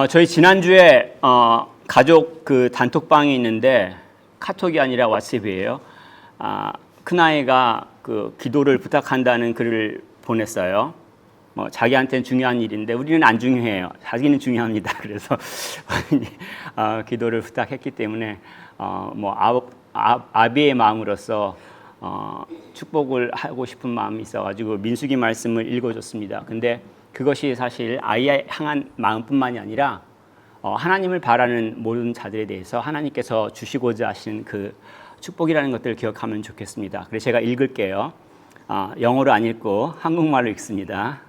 저희 지난주에 가족 그 단톡방이 있는데 카톡이 아니라 왓츠앱이에요. 큰아이가 그 기도를 부탁한다는 글을 보냈어요. 자기한테는 중요한 일인데 우리는 안 중요해요. 자기는 중요합니다. 그래서 기도를 부탁했기 때문에 아비의 마음으로서 축복을 하고 싶은 마음이 있어가지고 민수기 말씀을 읽어줬습니다. 근데 그것이 사실 아이에 향한 마음뿐만이 아니라 하나님을 바라는 모든 자들에 대해서 하나님께서 주시고자 하시는 그 축복이라는 것들을 기억하면 좋겠습니다. 그래서 제가 읽을게요. 영어로 안 읽고 한국말로 읽습니다.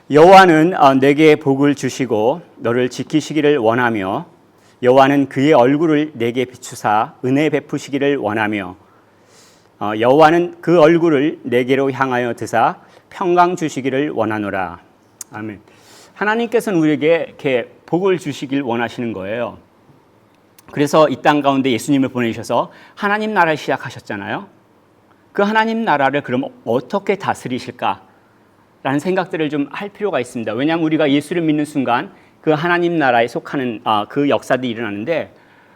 여호와는 내게 복을 주시고 너를 지키시기를 원하며 여호와는 그의 얼굴을 내게 비추사 은혜 베푸시기를 원하며 여호와는 그 얼굴을 내게로 향하여 드사 평강 주시기를 원하노라. 아멘. 하나님께서는 우리에게 이렇게 복을 주시길 원하시는 거예요. 그래서 이 땅 가운데 예수님을 보내주셔서 하나님 나라를 시작하셨잖아요. 그 하나님 나라를 그럼 어떻게 다스리실까? 라는 생각들을 좀 할 필요가 있습니다. 왜냐하면 우리가 예수를 믿는 순간 그 하나님 나라에 속하는 그 역사들이 일어나는데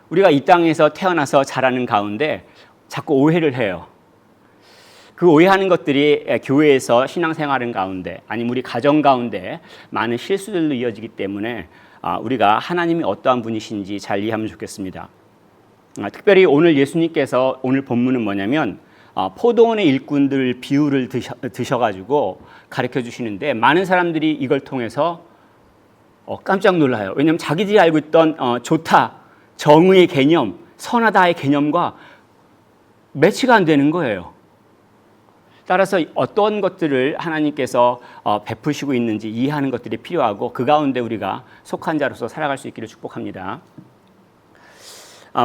우리가 이 땅에서 태어나서 자라는 가운데 자꾸 오해를 해요. 그 오해하는 것들이 교회에서 신앙생활은 가운데 아니면 우리 가정 가운데 많은 실수들로 이어지기 때문에 우리가 하나님이 어떠한 분이신지 잘 이해하면 좋겠습니다. 특별히 오늘 예수님께서 오늘 본문은 뭐냐면 포도원의 일꾼들 비유를 드셔가지고 가르쳐 주시는데 많은 사람들이 이걸 통해서 깜짝 놀라요. 왜냐하면 자기들이 알고 있던 좋다, 정의의 개념, 선하다의 개념과 매치가 안 되는 거예요. 따라서 어떤 것들을 하나님께서 베푸시고 있는지 이해하는 것들이 필요하고 그 가운데 우리가 속한 자로서 살아갈 수 있기를 축복합니다.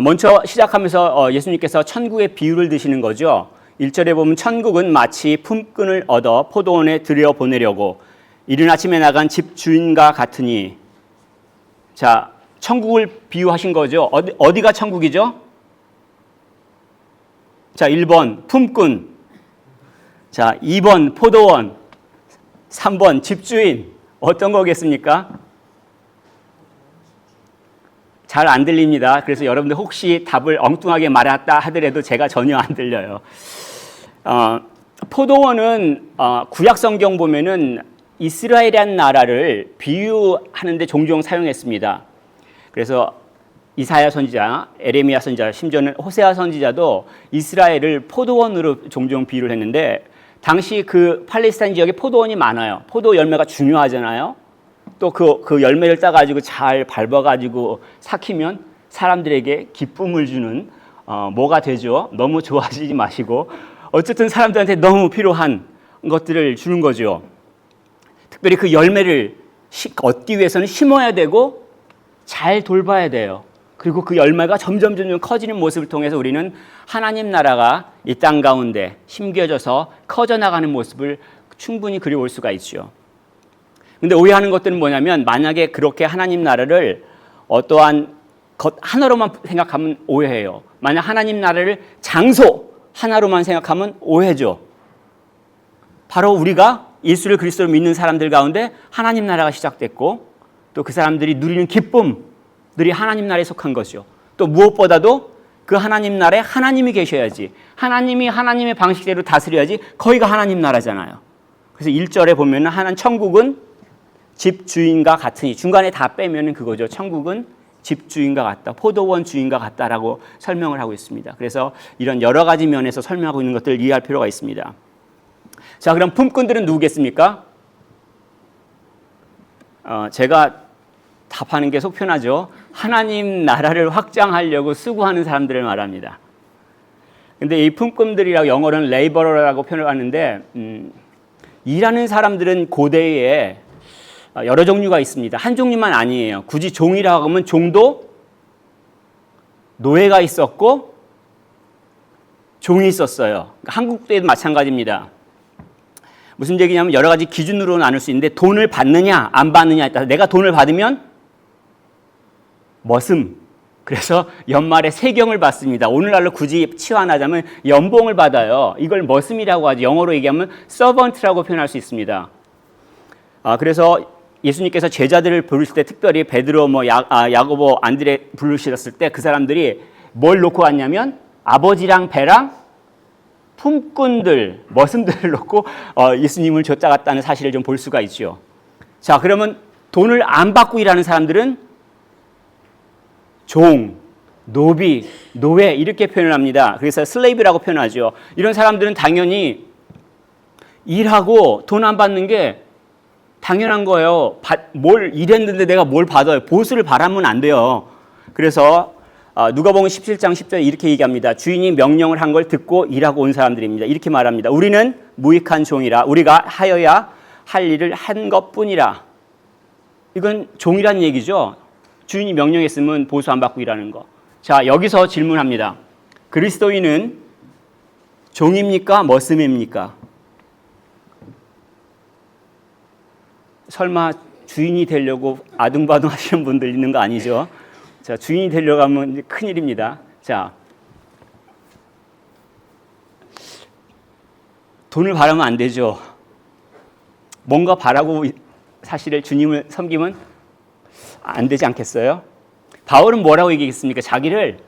먼저 시작하면서 예수님께서 천국의 비유를 드시는 거죠. 1절에 보면 천국은 마치 품꾼을 얻어 포도원에 들여보내려고 이른 아침에 나간 집주인과 같으니. 자, 천국을 비유하신 거죠. 어디가 천국이죠? 자, 1번 품꾼, 자, 2번 포도원, 3번 집주인. 어떤 거겠습니까? 잘 안 들립니다. 그래서 여러분들 혹시 답을 엉뚱하게 말했다 하더라도 제가 전혀 안 들려요. 포도원은 구약 성경 보면은 이스라엘이라는 나라를 비유하는데 종종 사용했습니다. 그래서 이사야 선지자, 에레미야 선지자, 심지어는 호세아 선지자도 이스라엘을 포도원으로 종종 비유를 했는데 당시 그 팔레스타인 지역에 포도원이 많아요. 포도 열매가 중요하잖아요. 또 그 열매를 따가지고 잘 밟아가지고 삭히면 사람들에게 기쁨을 주는 뭐가 되죠? 너무 좋아하지 마시고 어쨌든 사람들한테 너무 필요한 것들을 주는 거죠. 특별히 그 열매를 얻기 위해서는 심어야 되고 잘 돌봐야 돼요. 그리고 그 열매가 점점 커지는 모습을 통해서 우리는 하나님 나라가 이 땅 가운데 심겨져서 커져나가는 모습을 충분히 그려올 수가 있죠. 근데 오해하는 것들은 뭐냐면 만약에 그렇게 하나님 나라를 어떠한 것 하나로만 생각하면 오해해요. 만약 하나님 나라를 장소 하나로만 생각하면 오해죠. 바로 우리가 예수를 그리스도로 믿는 사람들 가운데 하나님 나라가 시작됐고 또 그 사람들이 누리는 기쁨들이 하나님 나라에 속한 거죠. 또 무엇보다도 그 하나님 나라에 하나님이 계셔야지. 하나님이 하나님의 방식대로 다스려야지. 거기가 하나님 나라잖아요. 그래서 1절에 보면 하나님 천국은 집주인과 같으니 중간에 다 빼면 그거죠. 천국은 집주인과 같다. 포도원 주인과 같다라고 설명을 하고 있습니다. 그래서 이런 여러 가지 면에서 설명하고 있는 것들을 이해할 필요가 있습니다. 자, 그럼 품꾼들은 누구겠습니까? 제가 답하는 게 속 편하죠. 하나님 나라를 확장하려고 수고하는 사람들을 말합니다. 근데 이 품꾼들이라고 영어로는 레이버러라고 표현을 하는데 일하는 사람들은 고대에 여러 종류가 있습니다. 한 종류만 아니에요. 굳이 종이라고 하면 종도 노예가 있었고 종이 있었어요. 한국도 마찬가지입니다. 무슨 얘기냐면 여러 가지 기준으로 나눌 수 있는데 돈을 받느냐 안 받느냐에 따라 내가 돈을 받으면 머슴. 그래서 연말에 세경을 받습니다. 오늘날로 굳이 치환하자면 연봉을 받아요. 이걸 머슴이라고 하죠. 영어로 얘기하면 서번트라고 표현할 수 있습니다. 그래서 예수님께서 제자들을 부르실 때 특별히 베드로, 야고보, 안드레 부르셨을 때 그 사람들이 뭘 놓고 왔냐면 아버지랑 배랑 품꾼들, 머슴들을 놓고 예수님을 쫓아갔다는 사실을 좀 볼 수가 있죠. 자, 그러면 돈을 안 받고 일하는 사람들은 종, 노비, 노예 이렇게 표현을 합니다. 그래서 슬레이브라고 표현하죠. 이런 사람들은 당연히 일하고 돈 안 받는 게 당연한 거예요. 뭘 일했는데 내가 뭘 받아요. 보수를 바라면 안 돼요. 그래서 누가복음 17장 10절에 이렇게 얘기합니다. 주인이 명령을 한 걸 듣고 일하고 온 사람들입니다. 이렇게 말합니다. 우리는 무익한 종이라 우리가 하여야 할 일을 한 것뿐이라. 이건 종이란 얘기죠. 주인이 명령했으면 보수 안 받고 일하는 거. 자, 여기서 질문합니다. 그리스도인은 종입니까? 머슴입니까? 설마 주인이 되려고 아둥바둥 하시는 분들 있는 거 아니죠? 자, 주인이 되려고 하면 큰일입니다. 자, 돈을 바라면 안 되죠. 뭔가 바라고 사실을 주님을 섬기면 안 되지 않겠어요? 바울은 뭐라고 얘기했습니까? 자기를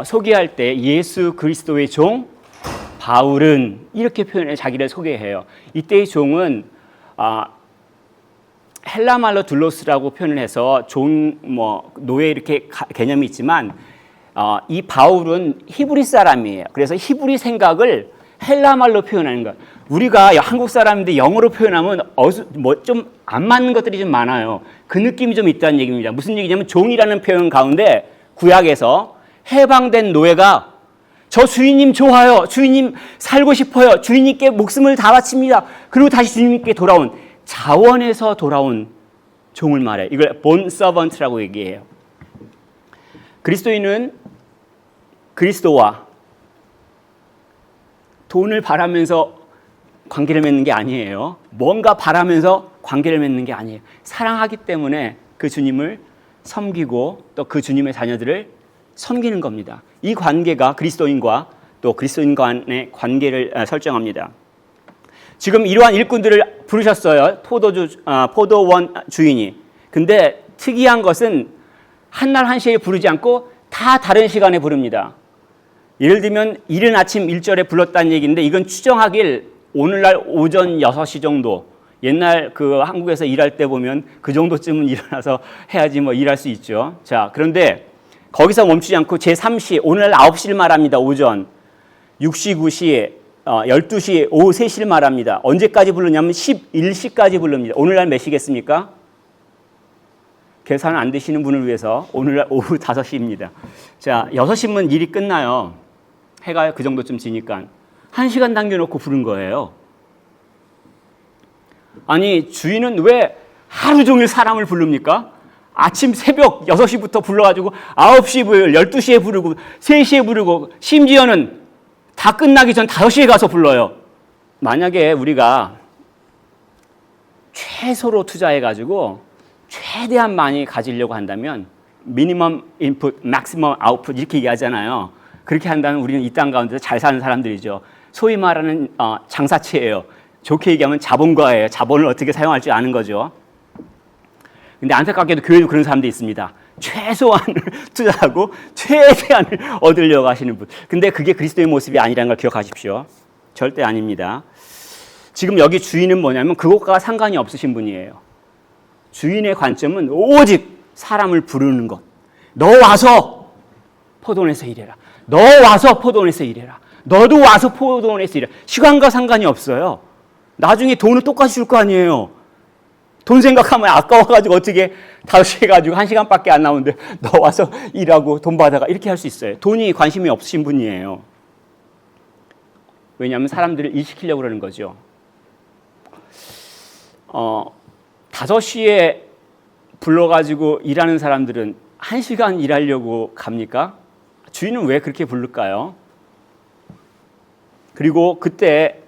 소개할 때 예수 그리스도의 종 바울은 이렇게 표현해 자기를 소개해요. 이때의 종은 헬라 말로 둘로스라고 표현을 해서 종, 노예 이렇게 개념이 있지만 이 바울은 히브리 사람이에요. 그래서 히브리 생각을 헬라 말로 표현하는 거예요. 우리가 한국 사람인데 영어로 표현하면 좀 안 맞는 것들이 좀 많아요. 그 느낌이 좀 있다는 얘기입니다. 무슨 얘기냐면 종이라는 표현 가운데 구약에서 해방된 노예가 저 주인님 좋아요. 주인님 살고 싶어요. 주인님께 목숨을 다 바칩니다. 그리고 다시 주인님께 돌아온 자원에서 돌아온 종을 말해요. 이걸 본 서번트라고 얘기해요. 그리스도인은 그리스도와 돈을 바라면서 관계를 맺는 게 아니에요. 뭔가 바라면서 관계를 맺는 게 아니에요. 사랑하기 때문에 그 주님을 섬기고 또 그 주님의 자녀들을 섬기는 겁니다. 이 관계가 그리스도인과 또 그리스도인 간의 관계를 설정합니다. 지금 이러한 일꾼들을 부르셨어요. 포도원 주인이. 근데 특이한 것은 한날 한시에 부르지 않고 다 다른 시간에 부릅니다. 예를 들면 이른 아침 1절에 불렀다는 얘기인데 이건 추정하길 오늘날 오전 6시 정도, 옛날 그 한국에서 일할 때 보면 그 정도쯤은 일어나서 해야지 일할 수 있죠. 자, 그런데 거기서 멈추지 않고 제3시, 오늘날 9시를 말합니다. 오전. 6시, 9시, 12시, 오후 3시를 말합니다. 언제까지 부르냐면 11시까지 부릅니다. 오늘날 몇 시겠습니까? 계산 안 되시는 분을 위해서 오늘날 오후 5시입니다. 자, 6시면 일이 끝나요. 해가 그 정도쯤 지니까. 1시간 당겨놓고 부른 거예요. 아니, 주인은 왜 하루 종일 사람을 부릅니까? 아침 새벽 6시부터 불러가지고 9시에 부르고 12시에 부르고 3시에 부르고 심지어는 다 끝나기 전 5시에 가서 불러요. 만약에 우리가 최소로 투자해가지고 최대한 많이 가지려고 한다면 미니멈 인풋, 맥시멈 아웃풋 이렇게 얘기하잖아요. 그렇게 한다면 우리는 이 땅 가운데서 잘 사는 사람들이죠. 소위 말하는 장사치예요. 좋게 얘기하면 자본가예요. 자본을 어떻게 사용할지 아는 거죠. 근데 안타깝게도 교회도 그런 사람들이 있습니다. 최소한을 투자하고 최대한을 얻으려고 하시는 분. 근데 그게 그리스도의 모습이 아니라는 걸 기억하십시오. 절대 아닙니다. 지금 여기 주인은 뭐냐면 그것과 상관이 없으신 분이에요. 주인의 관점은 오직 사람을 부르는 것. 너 와서 포도원에서 일해라. 너 와서 포도원에서 일해라. 너도 와서 포도원에서 일해라. 시간과 상관이 없어요. 나중에 돈은 똑같이 줄 거 아니에요. 돈 생각하면 아까워가지고 어떻게 5시에 가지고 1시간밖에 안 나오는데 너 와서 일하고 돈 받아가 이렇게 할 수 있어요. 돈이 관심이 없으신 분이에요. 왜냐하면 사람들을 일시키려고 그러는 거죠. 5시에 불러가지고 일하는 사람들은 1시간 일하려고 갑니까? 주인은 왜 그렇게 부를까요? 그리고 그때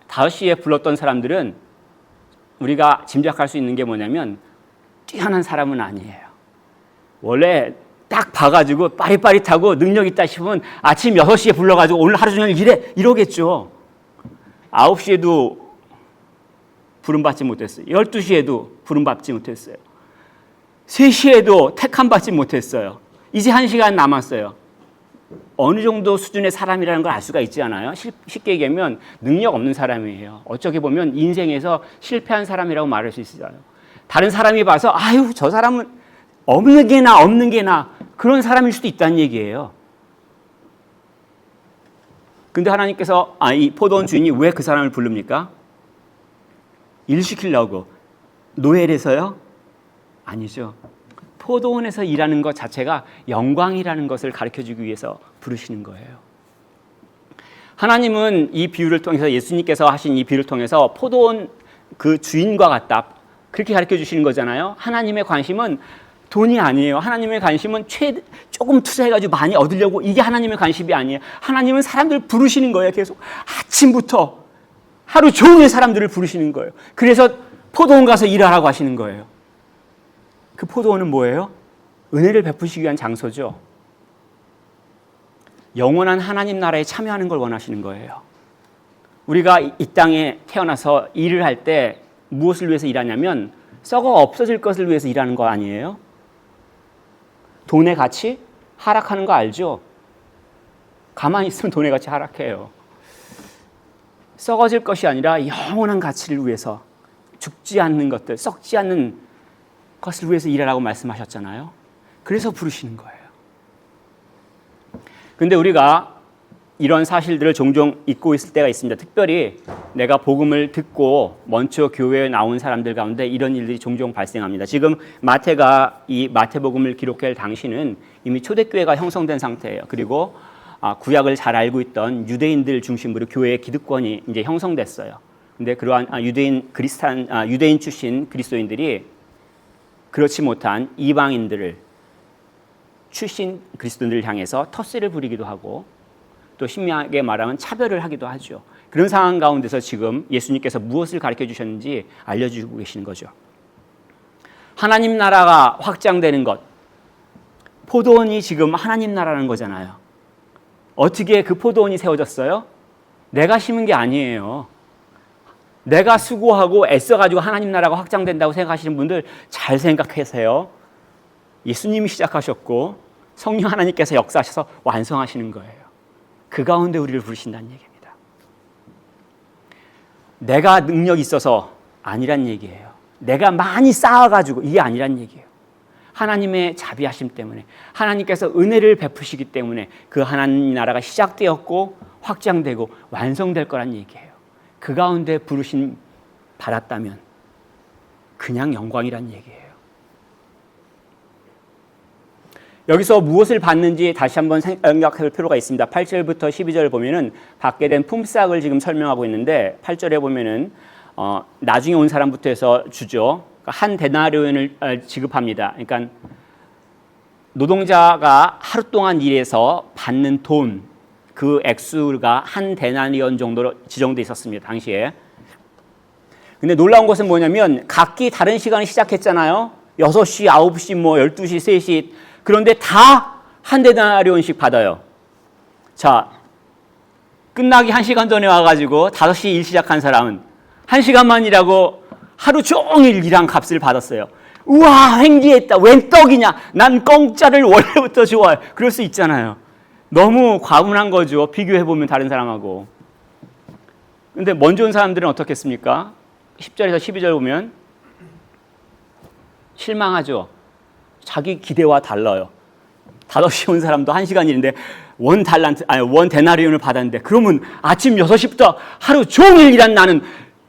5시에 불렀던 사람들은 우리가 짐작할 수 있는 게 뭐냐면 뛰어난 사람은 아니에요. 원래 딱 봐가지고 빠릿빠릿하고 능력 있다 싶으면 아침 6시에 불러가지고 오늘 하루 종일 일해 이러겠죠. 9시에도 부름받지 못했어요. 12시에도 부름받지 못했어요. 3시에도 택함받지 못했어요. 이제 1시간 남았어요. 어느 정도 수준의 사람이라는 걸 알 수가 있지 않아요? 쉽게 얘기하면 능력 없는 사람이에요. 어떻게 보면 인생에서 실패한 사람이라고 말할 수 있어요. 다른 사람이 봐서 아유 저 사람은 없는 게 나 그런 사람일 수도 있다는 얘기예요. 근데 하나님께서 이 포도원 주인이 왜 그 사람을 부릅니까? 일 시키려고. 노엘에서요? 아니죠. 포도원에서 일하는 것 자체가 영광이라는 것을 가르쳐주기 위해서 부르시는 거예요. 하나님은 이 비유를 통해서 예수님께서 하신 이 비유를 통해서 포도원 그 주인과 같다 그렇게 가르쳐 주시는 거잖아요. 하나님의 관심은 돈이 아니에요. 하나님의 관심은 조금 투자해가지고 많이 얻으려고 이게 하나님의 관심이 아니에요. 하나님은 사람들을 부르시는 거예요. 계속 아침부터 하루 종일 사람들을 부르시는 거예요. 그래서 포도원 가서 일하라고 하시는 거예요. 그 포도원은 뭐예요? 은혜를 베푸시기 위한 장소죠. 영원한 하나님 나라에 참여하는 걸 원하시는 거예요. 우리가 이 땅에 태어나서 일을 할 때 무엇을 위해서 일하냐면 썩어 없어질 것을 위해서 일하는 거 아니에요? 돈의 가치 하락하는 거 알죠? 가만히 있으면 돈의 가치 하락해요. 썩어질 것이 아니라 영원한 가치를 위해서 죽지 않는 것들, 썩지 않는 것을 위해서 일하라고 말씀하셨잖아요. 그래서 부르시는 거예요. 근데 우리가 이런 사실들을 종종 잊고 있을 때가 있습니다. 특별히 내가 복음을 듣고 먼저 교회에 나온 사람들 가운데 이런 일들이 종종 발생합니다. 지금 마태가 이 마태복음을 기록할 당시는 이미 초대교회가 형성된 상태예요. 그리고 구약을 잘 알고 있던 유대인들 중심으로 교회의 기득권이 이제 형성됐어요. 근데 그러한 유대인 출신 그리스도인들이 그렇지 못한 이방인들을 출신 그리스도인들을 향해서 텃세를 부리기도 하고 또 심하게 말하면 차별을 하기도 하죠. 그런 상황 가운데서 지금 예수님께서 무엇을 가르쳐 주셨는지 알려주고 계시는 거죠. 하나님 나라가 확장되는 것, 포도원이 지금 하나님 나라라는 거잖아요. 어떻게 그 포도원이 세워졌어요? 내가 심은 게 아니에요. 내가 수고하고 애써가지고 하나님 나라가 확장된다고 생각하시는 분들 잘 생각하세요. 예수님이 시작하셨고 성령 하나님께서 역사하셔서 완성하시는 거예요. 그 가운데 우리를 부르신다는 얘기입니다. 내가 능력이 있어서 아니란 얘기예요. 내가 많이 쌓아가지고 이게 아니란 얘기예요. 하나님의 자비하심 때문에 하나님께서 은혜를 베푸시기 때문에 그 하나님 나라가 시작되었고 확장되고 완성될 거란 얘기예요. 그 가운데 부르심 받았다면 그냥 영광이란 얘기예요. 여기서 무엇을 받는지 다시 한번 생각할 필요가 있습니다. 8절부터 12절 보면은 받게 된 품삯을 지금 설명하고 있는데 8절에 보면은 나중에 온 사람부터 해서 주죠. 한 데나리온을 지급합니다. 그러니까 노동자가 하루 동안 일해서 받는 돈, 그 액수가 한 데나리온 정도로 지정돼 있었습니다. 당시에. 근데 놀라운 것은 뭐냐면 각기 다른 시간에 시작했잖아요. 6시, 9시, 12시, 3시. 그런데 다 한 데나리온씩 받아요. 자, 끝나기 1시간 전에 와가지고 5시 일 시작한 사람은 1시간만 일하고 하루 종일 일한 값을 받았어요. 우와, 횡재했다. 웬 떡이냐. 난 공짜를 원래부터 좋아해. 그럴 수 있잖아요. 너무 과분한 거죠. 비교해보면 다른 사람하고. 근데 먼저 온 사람들은 어떻겠습니까? 10절에서 12절 보면 실망하죠. 자기 기대와 달라요. 5시에 온 사람도 1시간 일인데 원 데나리온을 받았는데 그러면 아침 6시부터 하루 종일 일한 나는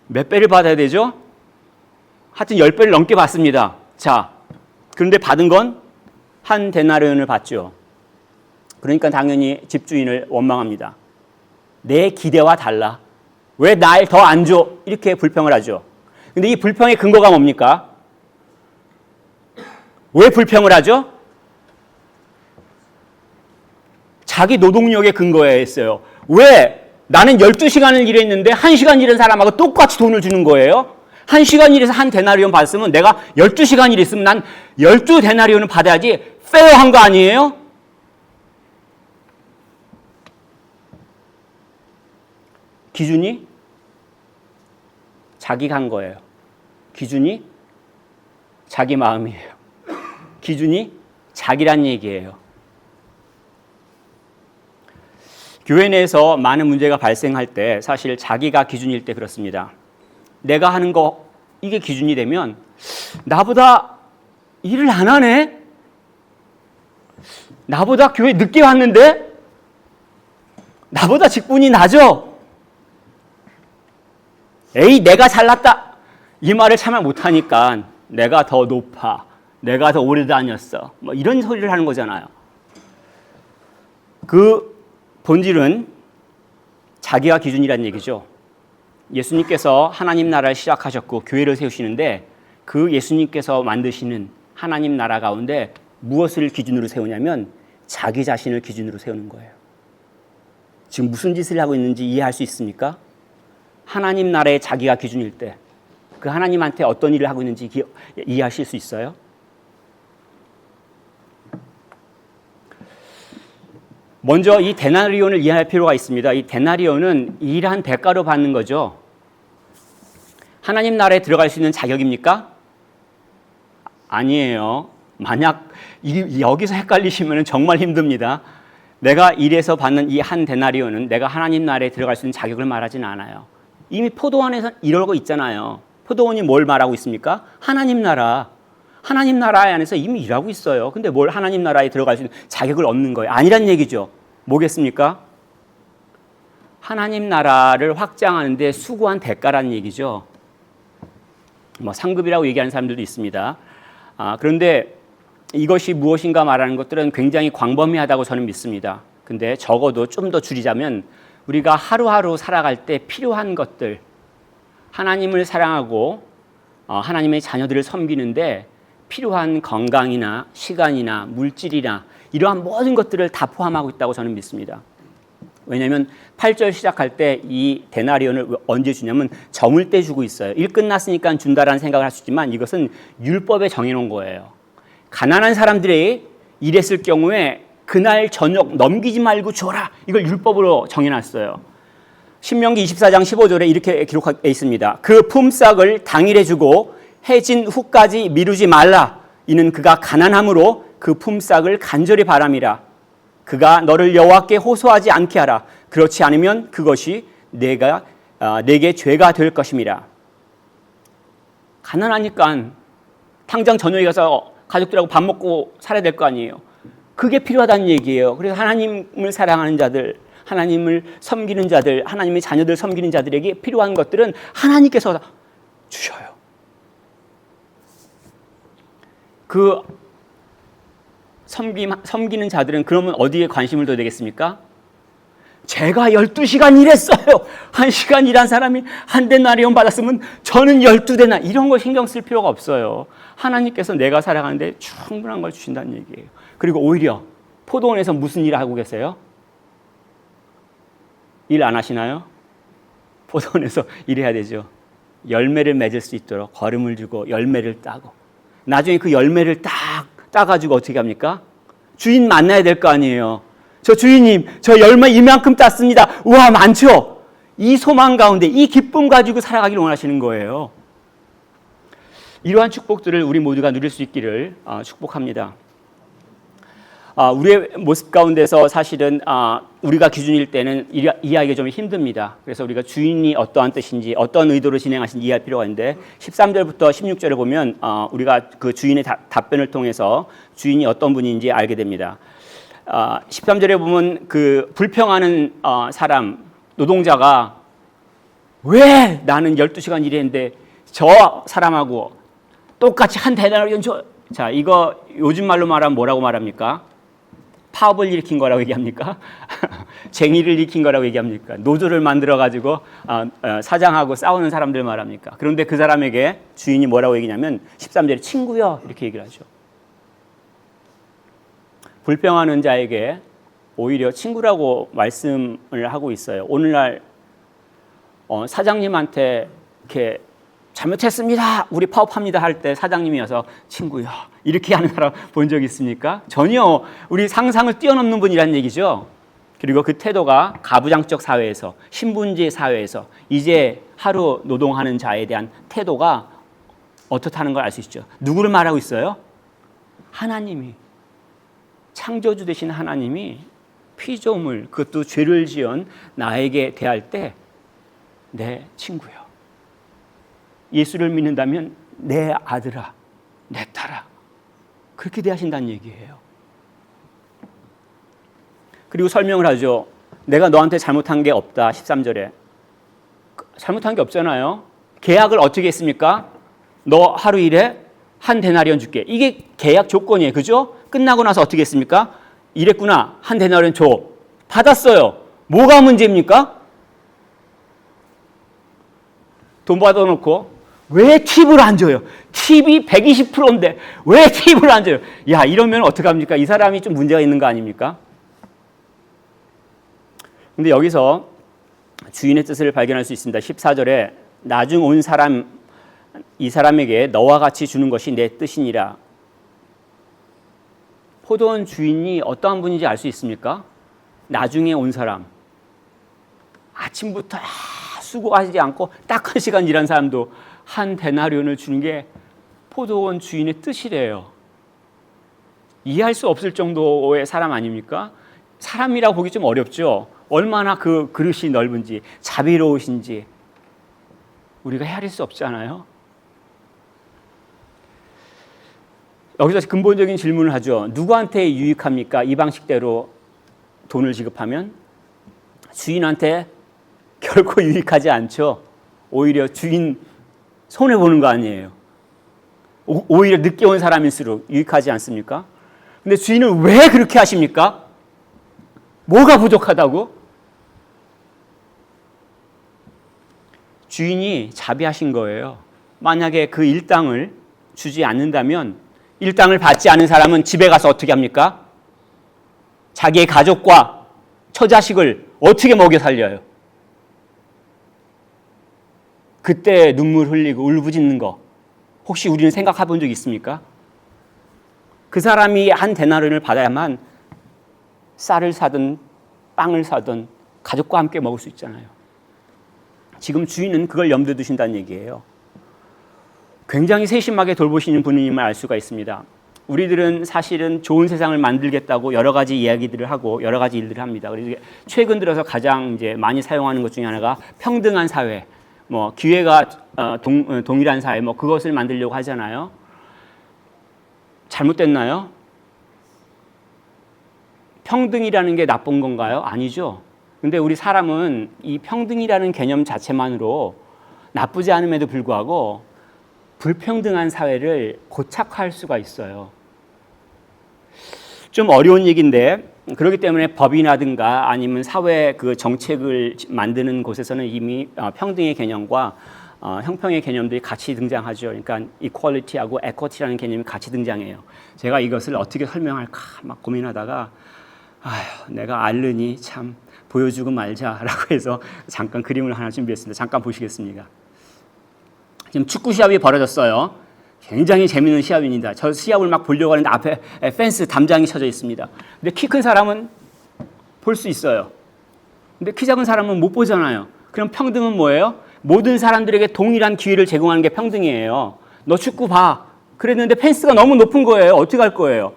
몇 배를 받아야 되죠? 하여튼 10배를 넘게 받습니다. 자, 그런데 받은 건 한 데나리온을 받죠. 그러니까 당연히 집주인을 원망합니다. 내 기대와 달라. 왜 날 더 안 줘? 이렇게 불평을 하죠. 근데 이 불평의 근거가 뭡니까? 왜 불평을 하죠? 자기 노동력의 근거에 있어요. 왜 나는 12시간을 일했는데 1시간 일한 사람하고 똑같이 돈을 주는 거예요? 1시간 일해서 한 데나리온 받았으면 내가 12시간 일했으면 난 12데나리온을 받아야지 페어한 거 아니에요? 기준이 자기가 한 거예요. 기준이 자기 마음이에요. 기준이 자기란 얘기예요. 교회 내에서 많은 문제가 발생할 때 사실 자기가 기준일 때 그렇습니다. 내가 하는 거 이게 기준이 되면 나보다 일을 안 하네? 나보다 교회 늦게 왔는데? 나보다 직분이 낮아? 에이, 내가 잘났다. 이 말을 참아 못하니까 내가 더 높아. 내가 더 오래 다녔어. 뭐 이런 소리를 하는 거잖아요. 그 본질은 자기가 기준이라는 얘기죠. 예수님께서 하나님 나라를 시작하셨고 교회를 세우시는데 그 예수님께서 만드시는 하나님 나라 가운데 무엇을 기준으로 세우냐면 자기 자신을 기준으로 세우는 거예요. 지금 무슨 짓을 하고 있는지 이해할 수 있습니까? 하나님 나라의 자기가 기준일 때 그 하나님한테 어떤 일을 하고 있는지 이해하실 수 있어요? 먼저 이 데나리온을 이해할 필요가 있습니다. 이 데나리온은 일한 대가로 받는 거죠. 하나님 나라에 들어갈 수 있는 자격입니까? 아니에요. 만약 여기서 헷갈리시면 정말 힘듭니다. 내가 일해서 받는 이 한 데나리온은 내가 하나님 나라에 들어갈 수 있는 자격을 말하지는 않아요. 이미 포도원에서 이러고 있잖아요. 포도원이 뭘 말하고 있습니까? 하나님 나라. 하나님 나라 안에서 이미 일하고 있어요. 근데 뭘 하나님 나라에 들어갈 수 있는 자격을 얻는 거예요? 아니란 얘기죠. 뭐겠습니까? 하나님 나라를 확장하는데 수고한 대가라는 얘기죠. 뭐 상급이라고 얘기하는 사람들도 있습니다. 그런데 이것이 무엇인가 말하는 것들은 굉장히 광범위하다고 저는 믿습니다. 근데 적어도 좀 더 줄이자면 우리가 하루하루 살아갈 때 필요한 것들, 하나님을 사랑하고 하나님의 자녀들을 섬기는데 필요한 건강이나 시간이나 물질이나 이러한 모든 것들을 다 포함하고 있다고 저는 믿습니다. 왜냐하면 8절 시작할 때 이 데나리온을 언제 주냐면 저물 때 주고 있어요. 일 끝났으니까 준다라는 생각을 할 수 있지만 이것은 율법에 정해놓은 거예요. 가난한 사람들이 일했을 경우에 그날 저녁 넘기지 말고 줘라. 이걸 율법으로 정해놨어요. 신명기 24장 15절에 이렇게 기록되어 있습니다. 그 품삯을 당일에 주고 해진 후까지 미루지 말라. 이는 그가 가난함으로 그 품삯을 간절히 바람이라. 그가 너를 여호와께 호소하지 않게 하라. 그렇지 않으면 그것이 내게 죄가 될 것임이라. 가난하니까 당장 저녁에 가서 가족들하고 밥 먹고 살아야 될 거 아니에요. 그게 필요하다는 얘기예요. 그래서 하나님을 사랑하는 자들, 하나님을 섬기는 자들, 하나님의 자녀들 섬기는 자들에게 필요한 것들은 하나님께서 주셔요. 그 섬기는 자들은 그러면 어디에 관심을 둬야 되겠습니까? 제가 12시간 일했어요. 1시간 일한 사람이 한 데나리온 받았으면 저는 12데나 이런 거 신경 쓸 필요가 없어요. 하나님께서 내가 살아가는데 충분한 걸 주신다는 얘기예요. 그리고 오히려 포도원에서 무슨 일을 하고 계세요? 일 안 하시나요? 포도원에서 일해야 되죠. 열매를 맺을 수 있도록 거름을 주고 열매를 따고 나중에 그 열매를 따가지고 어떻게 합니까? 주인 만나야 될 거 아니에요. 저 주인님, 저 열매 이만큼 땄습니다. 우와, 많죠? 이 소망 가운데 이 기쁨 가지고 살아가기를 원하시는 거예요. 이러한 축복들을 우리 모두가 누릴 수 있기를 축복합니다. 우리의 모습 가운데서 사실은 우리가 기준일 때는 이해하기가 좀 힘듭니다. 그래서 우리가 주인이 어떠한 뜻인지 어떤 의도로 진행하신지 이해할 필요가 있는데 13절부터 16절을 보면 우리가 그 주인의 답변을 통해서 주인이 어떤 분인지 알게 됩니다. 13절에 보면 그 불평하는 사람, 노동자가 왜 나는 12시간 일했는데 저 사람하고 똑같이 한 데나리온 줘. 자, 이거 요즘 말로 말하면 뭐라고 말합니까? 파업을 일으킨 거라고 얘기합니까? 쟁의를 일으킨 거라고 얘기합니까? 노조를 만들어가지고 사장하고 싸우는 사람들 말합니까? 그런데 그 사람에게 주인이 뭐라고 얘기냐면 13절에 친구여 이렇게 얘기를 하죠. 불평하는 자에게 오히려 친구라고 말씀을 하고 있어요. 오늘날 사장님한테 이렇게 잘못했습니다. 우리 파업합니다 할 때 사장님이어서 친구야 이렇게 하는 사람 본 적 있습니까? 전혀 우리 상상을 뛰어넘는 분이라는 얘기죠. 그리고 그 태도가 가부장적 사회에서 신분제 사회에서 이제 하루 노동하는 자에 대한 태도가 어떻다는 걸 알 수 있죠. 누구를 말하고 있어요? 하나님이, 창조주 되신 하나님이 피조물, 그것도 죄를 지은 나에게 대할 때 내 친구요, 예수를 믿는다면 내 아들아, 내 딸아, 그렇게 대하신다는 얘기예요. 그리고 설명을 하죠. 내가 너한테 잘못한 게 없다. 13절에 잘못한 게 없잖아요. 계약을 어떻게 했습니까? 너 하루 일에 한 데나리온 줄게. 이게 계약 조건이에요. 그죠? 끝나고 나서 어떻게 했습니까? 이랬구나. 한 데나리온 줘. 받았어요. 뭐가 문제입니까? 돈 받아놓고 왜 팁을 안 줘요? 팁이 120%인데 왜 팁을 안 줘요? 야, 이러면 어떡합니까? 이 사람이 좀 문제가 있는 거 아닙니까? 근데 여기서 주인의 뜻을 발견할 수 있습니다. 14절에 나중 온 사람, 이 사람에게 너와 같이 주는 것이 내 뜻이니라. 포도원 주인이 어떠한 분인지 알 수 있습니까? 나중에 온 사람. 아침부터 수고하지 않고 딱 한 시간 일한 사람도 한 데나리온을 주는 게 포도원 주인의 뜻이래요. 이해할 수 없을 정도의 사람 아닙니까? 사람이라고 보기 좀 어렵죠. 얼마나 그 그릇이 넓은지, 자비로우신지 우리가 헤아릴 수 없잖아요. 여기서 근본적인 질문을 하죠. 누구한테 유익합니까? 이 방식대로 돈을 지급하면 주인한테 결코 유익하지 않죠. 오히려 주인 손해보는 거 아니에요. 오히려 늦게 온 사람일수록 유익하지 않습니까? 근데 주인은 왜 그렇게 하십니까? 뭐가 부족하다고? 주인이 자비하신 거예요. 만약에 그 일당을 주지 않는다면 일당을 받지 않은 사람은 집에 가서 어떻게 합니까? 자기의 가족과 처자식을 어떻게 먹여 살려요? 그때 눈물 흘리고 울부짖는 거 혹시 우리는 생각해 본 적 있습니까? 그 사람이 한 데나리온을 받아야만 쌀을 사든 빵을 사든 가족과 함께 먹을 수 있잖아요. 지금 주인은 그걸 염두에 두신다는 얘기예요. 굉장히 세심하게 돌보시는 분임을 알 수가 있습니다. 우리들은 사실은 좋은 세상을 만들겠다고 여러 가지 이야기들을 하고 여러 가지 일들을 합니다. 그래서 최근 들어서 가장 이제 많이 사용하는 것 중에 하나가 평등한 사회, 뭐 기회가 동일한 사회, 뭐 그것을 만들려고 하잖아요. 잘못됐나요? 평등이라는 게 나쁜 건가요? 아니죠. 근데 우리 사람은 이 평등이라는 개념 자체만으로 나쁘지 않음에도 불구하고 불평등한 사회를 고착화할 수가 있어요. 좀 어려운 얘기인데 그렇기 때문에 법이라든가 아니면 사회 그 정책을 만드는 곳에서는 이미 평등의 개념과 형평의 개념들이 같이 등장하죠. 그러니까 이퀄리티하고 에쿼티라는 개념이 같이 등장해요. 제가 이것을 어떻게 설명할까 막 고민하다가 내가 알르니 참 보여주고 말자라고 해서 잠깐 그림을 하나 준비했습니다. 잠깐 보시겠습니까? 지금 축구 시합이 벌어졌어요. 굉장히 재밌는 시합입니다. 저 시합을 막 보려고 하는데 앞에 펜스 담장이 쳐져 있습니다. 근데 키 큰 사람은 볼 수 있어요. 근데 키 작은 사람은 못 보잖아요. 그럼 평등은 뭐예요? 모든 사람들에게 동일한 기회를 제공하는 게 평등이에요. 너 축구 봐. 그랬는데 펜스가 너무 높은 거예요. 어떻게 할 거예요?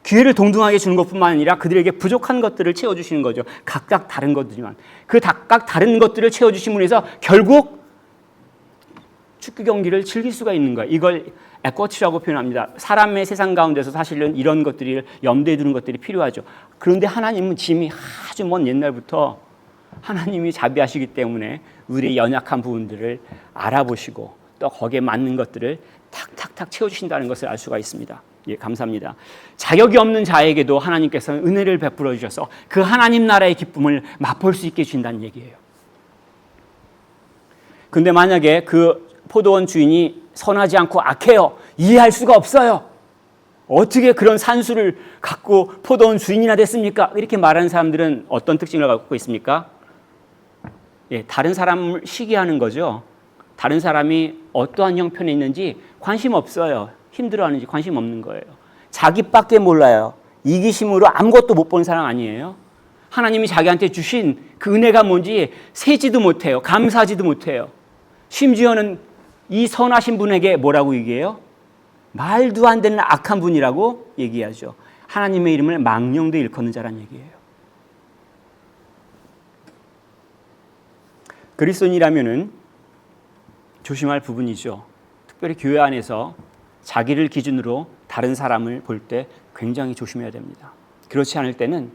기회를 동등하게 주는 것뿐만 아니라 그들에게 부족한 것들을 채워주시는 거죠. 각각 다른 것들이지만 그 각각 다른 것들을 채워주심으로 해서 결국 축구 경기를 즐길 수가 있는 거예요. 이걸 에쿼티라고 표현합니다. 사람의 세상 가운데서 사실은 이런 것들을 염두에 두는 것들이 필요하죠. 그런데 하나님은 짐이 아주 먼 옛날부터 하나님이 자비하시기 때문에 우리의 연약한 부분들을 알아보시고 또 거기에 맞는 것들을 탁탁탁 채워주신다는 것을 알 수가 있습니다. 예, 감사합니다. 자격이 없는 자에게도 하나님께서는 은혜를 베풀어 주셔서 그 하나님 나라의 기쁨을 맛볼 수 있게 주신다는 얘기예요. 근데 만약에 그 포도원 주인이 선하지 않고 악해요. 이해할 수가 없어요. 어떻게 그런 산수를 갖고 포도원 주인이나 됐습니까? 이렇게 말하는 사람들은 어떤 특징을 갖고 있습니까? 예, 다른 사람을 시기하는 거죠. 다른 사람이 어떠한 형편에 있는지 관심 없어요. 힘들어하는지 관심 없는 거예요. 자기밖에 몰라요. 이기심으로 아무것도 못 본 사람 아니에요. 하나님이 자기한테 주신 그 은혜가 뭔지 세지도 못해요. 감사하지도 못해요. 심지어는 이 선하신 분에게 뭐라고 얘기해요? 말도 안 되는 악한 분이라고 얘기하죠. 하나님의 이름을 망령도 일컫는 자란 얘기예요. 그리스도인이라면은 조심할 부분이죠. 특별히 교회 안에서 자기를 기준으로 다른 사람을 볼 때 굉장히 조심해야 됩니다. 그렇지 않을 때는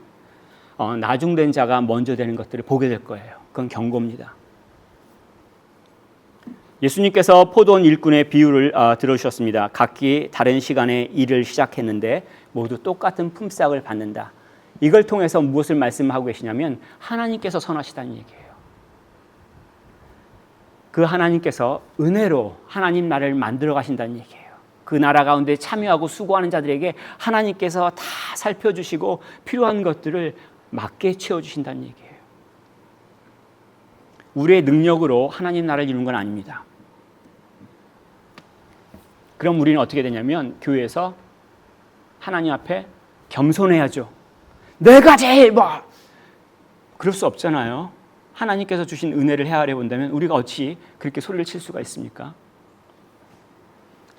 나중된 자가 먼저 되는 것들을 보게 될 거예요. 그건 경고입니다. 예수님께서 포도원 일꾼의 비유를 들어주셨습니다. 각기 다른 시간에 일을 시작했는데 모두 똑같은 품삯을 받는다. 이걸 통해서 무엇을 말씀하고 계시냐면 하나님께서 선하시다는 얘기예요. 그 하나님께서 은혜로 하나님 나라를 만들어 가신다는 얘기예요. 그 나라 가운데 참여하고 수고하는 자들에게 하나님께서 다 살펴주시고 필요한 것들을 맞게 채워주신다는 얘기예요. 우리의 능력으로 하나님 나라를 이루는 건 아닙니다. 그럼 우리는 어떻게 되냐면 교회에서 하나님 앞에 겸손해야죠. 내가 제일 그럴 수 없잖아요. 하나님께서 주신 은혜를 헤아려 본다면 우리가 어찌 그렇게 소리를 칠 수가 있습니까?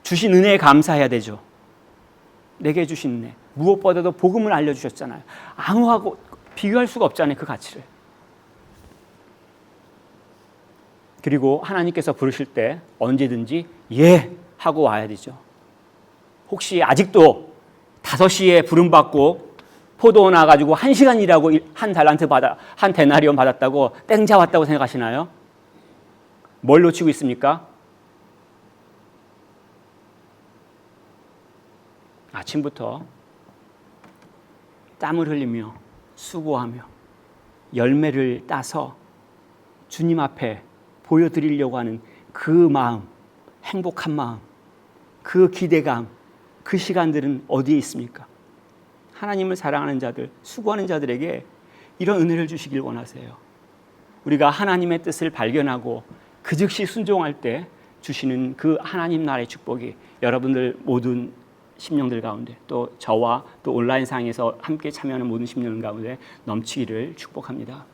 주신 은혜에 감사해야 되죠. 내게 주신 은혜. 무엇보다도 복음을 알려주셨잖아요. 아무하고 비교할 수가 없잖아요. 그 가치를. 그리고 하나님께서 부르실 때 언제든지 예 하고 와야 되죠. 혹시 아직도 5시에 부름받고 포도원 와가지고 1시간 일하고 한 데나리온 받았다고 땡 잡았다고 생각하시나요? 뭘 놓치고 있습니까? 아침부터 땀을 흘리며 수고하며 열매를 따서 주님 앞에 보여드리려고 하는 그 마음, 행복한 마음, 그 기대감, 그 시간들은 어디에 있습니까? 하나님을 사랑하는 자들, 수고하는 자들에게 이런 은혜를 주시길 원하세요. 우리가 하나님의 뜻을 발견하고 그 즉시 순종할 때 주시는 그 하나님 나라의 축복이 여러분들 모든 심령들 가운데 또 저와 또 온라인상에서 함께 참여하는 모든 심령 가운데 넘치기를 축복합니다.